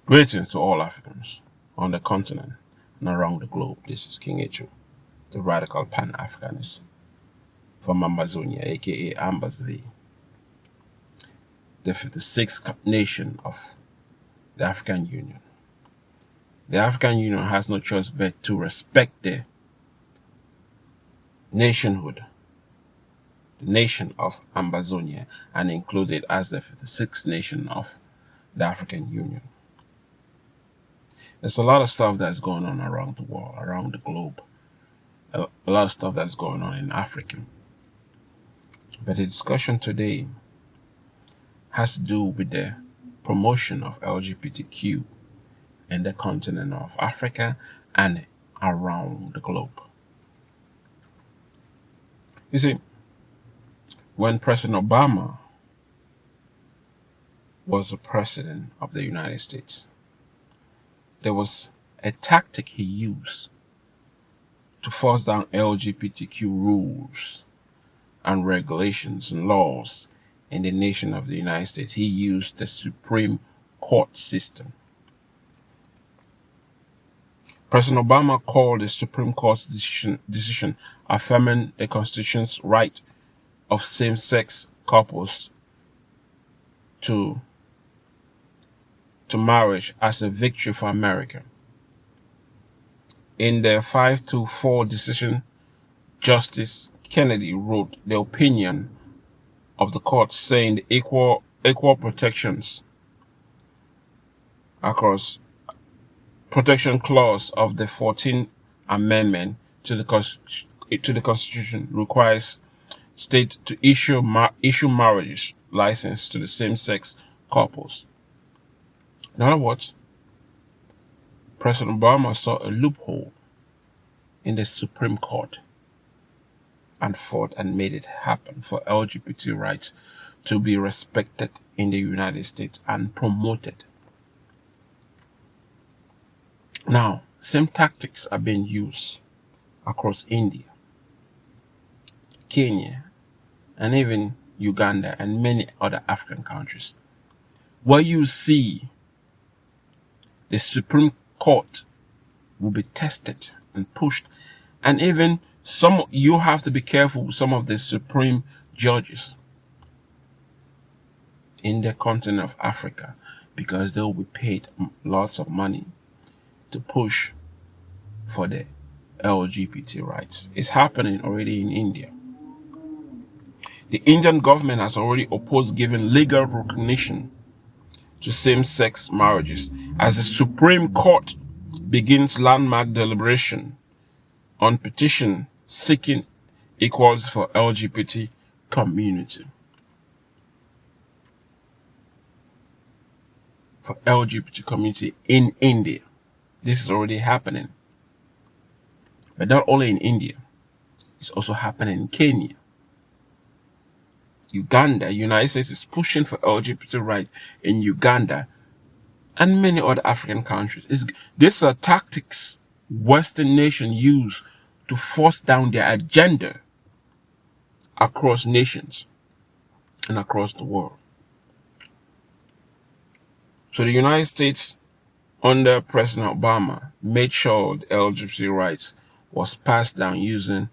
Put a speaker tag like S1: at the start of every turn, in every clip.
S1: Greetings to all Africans on the continent and around the globe. This is King Echu, the radical Pan-Africanist from Amazonia, aka Ambazvi, the 56th nation of the African Union. The African Union has no choice but to respect the nationhood, the nation of Amazonia, and include it as the 56th nation of the African Union. There's a lot of stuff that's going on around the world, around the globe. A lot of stuff that's going on in Africa. But the discussion today has to do with the promotion of LGBTQ in the continent of Africa and around the globe. You see, when President Obama was the president of the United States, there was a tactic he used to force down LGBTQ rules and regulations and laws in the nation of the United States. He used the Supreme Court system. President Obama called the Supreme Court's decision affirming the Constitution's right of same-sex couples to marriage as a victory for America. In the 5-4 decision, Justice Kennedy wrote the opinion of the court saying the equal protections across protection clause of the 14th Amendment to the Constitution requires states to issue marriage license to the same-sex couples. In other words, President Obama saw a loophole in the Supreme Court and fought and made it happen for LGBT rights to be respected in the United States and promoted. Now, same tactics are being used across India, Kenya, and even Uganda and many other African countries, where you see the Supreme Court will be tested and pushed, and even you have to be careful with some of the supreme judges in the continent of Africa, because they will be paid lots of money to push for the LGBT rights. It's happening already in India. The Indian government has already opposed giving legal recognition to same-sex marriages as the Supreme Court begins landmark deliberation on petition seeking equality for LGBT community. For LGBT community in India. This is already happening. But not only in India, it's also happening in Kenya. Uganda, United States is pushing for LGBT rights in Uganda and many other African countries. These are tactics Western nations use to force down their agenda across nations and across the world. So the United States, under President Obama, made sure the LGBT rights was passed down using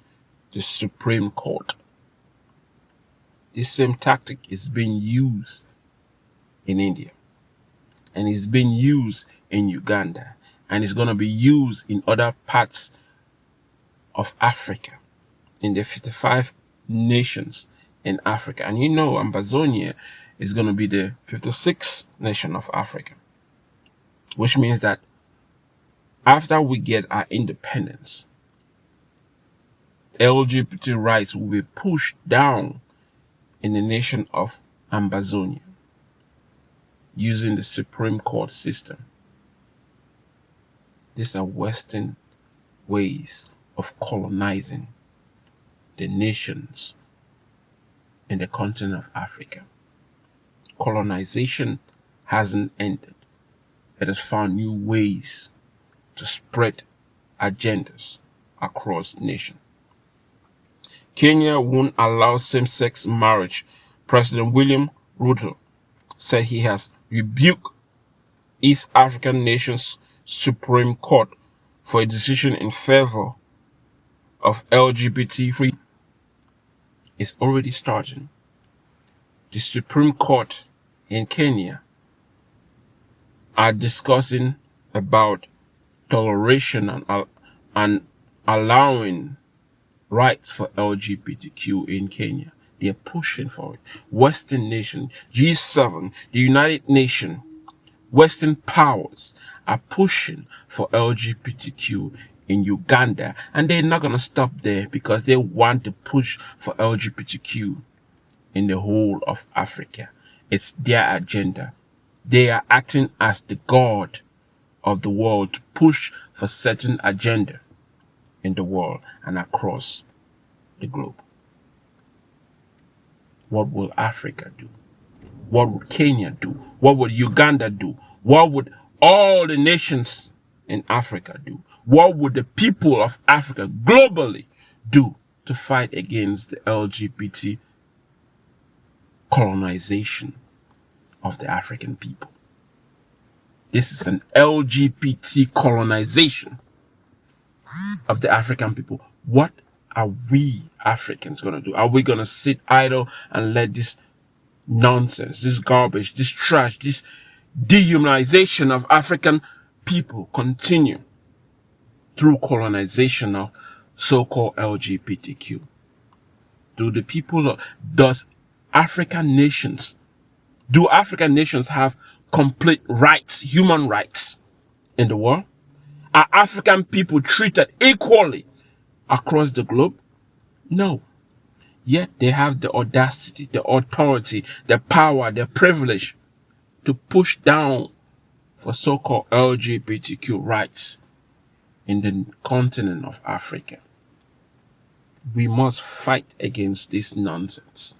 S1: the Supreme Court. This same tactic is being used in India, and it's being used in Uganda, and it's going to be used in other parts of Africa, in the 55 nations in Africa. And you know, Amazonia is going to be the 56th nation of Africa, which means that after we get our independence, LGBT rights will be pushed down in the nation of Amazonia using the Supreme Court system. These are Western ways of colonizing the nations in the continent of Africa. Colonization hasn't ended. It has found new ways to spread agendas across nations. Kenya won't allow same-sex marriage. President William Ruto said he has rebuked East African nations Supreme Court for a decision in favor of LGBT free is already starting. The Supreme Court in Kenya are discussing about toleration and allowing rights for LGBTQ in Kenya. They're pushing for it. Western nation, G7, the United Nations, Western powers are pushing for LGBTQ in Uganda, and they're not going to stop there because they want to push for LGBTQ in the whole of Africa. It's their agenda. They are acting as the God of the world to push for certain agenda in the world and across the globe. What will Africa do? What would Kenya do? What would Uganda do? What would all the nations in Africa do? What would the people of Africa globally do to fight against the LGBT colonization of the African people? This is an LGBT colonization of the African people. What are we Africans going to do? Are we going to sit idle and let this nonsense, this garbage, this trash, this dehumanization of African people continue through colonization of so-called LGBTQ? Do African nations have complete rights, human rights in the world? Are African people treated equally across the globe? No. Yet they have the audacity, the authority, the power, the privilege to push down for so-called LGBTQ rights in the continent of Africa. We must fight against this nonsense.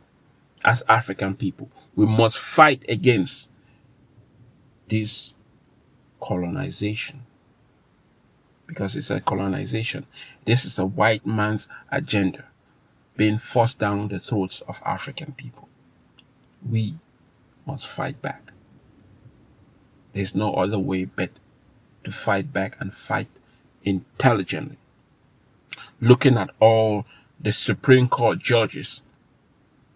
S1: As African people, we must fight against this colonization. Because it's a colonization. This is a white man's agenda being forced down the throats of African people. We must fight back. There's no other way but to fight back and fight intelligently. Looking at all the Supreme Court judges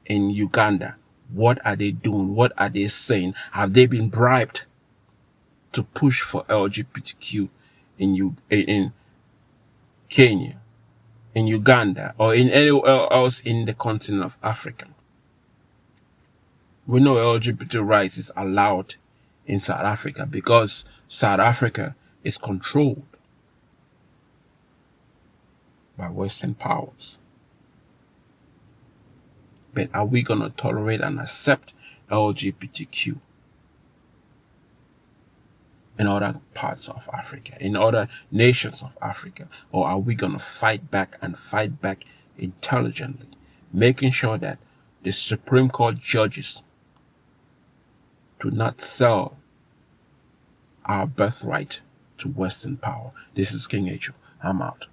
S1: in Uganda, what are they doing? What are they saying? Have they been bribed to push for LGBTQ in Kenya, in Uganda, or in anywhere else in the continent of Africa? We know LGBT rights is allowed in South Africa because South Africa is controlled by Western powers. But are we going to tolerate and accept LGBTQ in other parts of Africa, in other nations of Africa? Or are we going to fight back and fight back intelligently, making sure that the Supreme Court judges do not sell our birthright to Western power? This is King H. I'm out.